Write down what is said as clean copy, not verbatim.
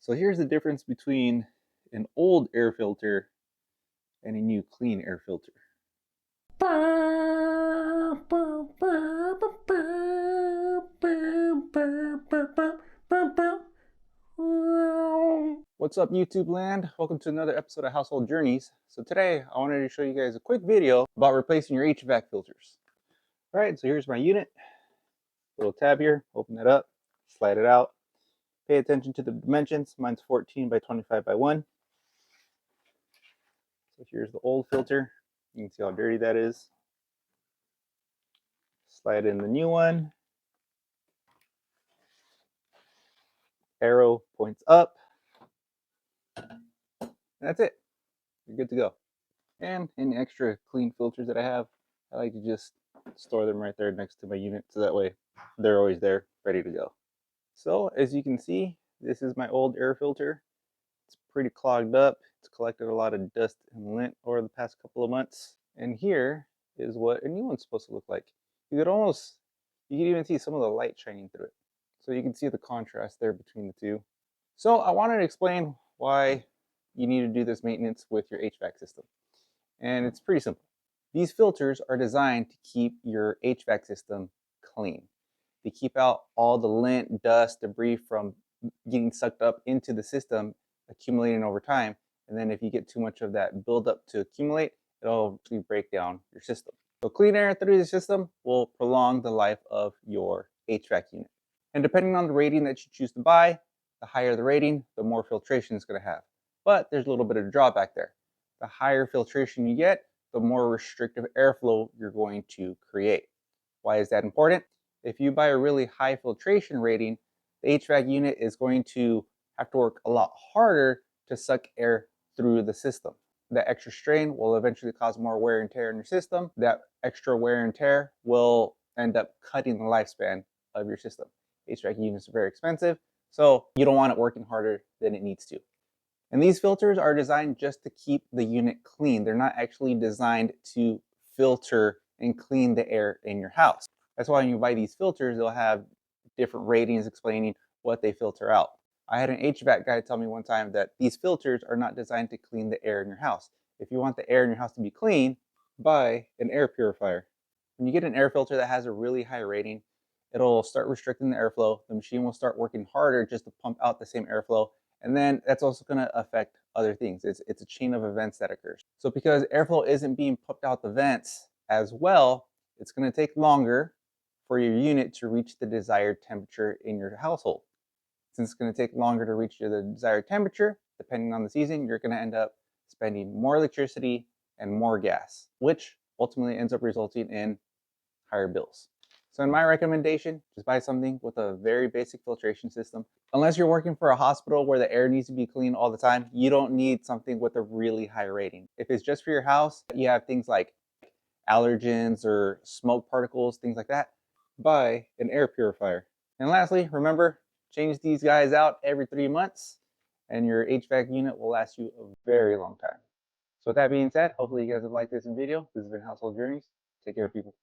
So here's the difference between an old air filter and a new clean air filter. What's up, YouTube land? Welcome to another episode of Household Journeys. So today I wanted to show you guys a quick video about replacing your HVAC filters. All right, so here's my unit. Little tab here, open it up, slide it out. Pay attention to the dimensions. Mine's 14 by 25 by 1. So here's the old filter. You can see how dirty that is. Slide in the new one. Arrow points up. That's it. You're good to go. And any extra clean filters that I have, I like to just store them right there next to my unit, so that way they're always there, ready to go. So as you can see, this is my old air filter. It's pretty clogged up. It's collected a lot of dust and lint over the past couple of months. And here is what a new one's supposed to look like. You can even see some of the light shining through it. So you can see the contrast there between the two. So I wanted to explain why you need to do this maintenance with your HVAC system. And it's pretty simple. These filters are designed to keep your HVAC system clean. They keep out all the lint, dust, debris from getting sucked up into the system, accumulating over time. And then if you get too much of that buildup to accumulate, it'll actually break down your system. So clean air through the system will prolong the life of your HVAC unit. And depending on the rating that you choose to buy, the higher the rating, the more filtration it's going to have. But there's a little bit of drawback there. The higher filtration you get, the more restrictive airflow you're going to create. Why is that important? If you buy a really high filtration rating, the HVAC unit is going to have to work a lot harder to suck air through the system. That extra strain will eventually cause more wear and tear in your system. That extra wear and tear will end up cutting the lifespan of your system. HVAC units are very expensive, so you don't want it working harder than it needs to. And these filters are designed just to keep the unit clean. They're not actually designed to filter and clean the air in your house. That's why when you buy these filters, they'll have different ratings explaining what they filter out. I had an HVAC guy tell me one time that these filters are not designed to clean the air in your house. If you want the air in your house to be clean, buy an air purifier. When you get an air filter that has a really high rating, it'll start restricting the airflow. The machine will start working harder just to pump out the same airflow. And then that's also going to affect other things. It's a chain of events that occurs. So because airflow isn't being pumped out the vents as well, it's going to take longer for your unit to reach the desired temperature in your household. Since it's going to take longer to reach the desired temperature, depending on the season, you're going to end up spending more electricity and more gas, which ultimately ends up resulting in higher bills. So in my recommendation, just buy something with a very basic filtration system. Unless you're working for a hospital where the air needs to be clean all the time, you don't need something with a really high rating. If it's just for your house, you have things like allergens or smoke particles, things like that, buy an air purifier. And lastly, remember, change these guys out every 3 months and your HVAC unit will last you a very long time. So with that being said, hopefully you guys have liked this video. This has been Household Journeys. Take care, people.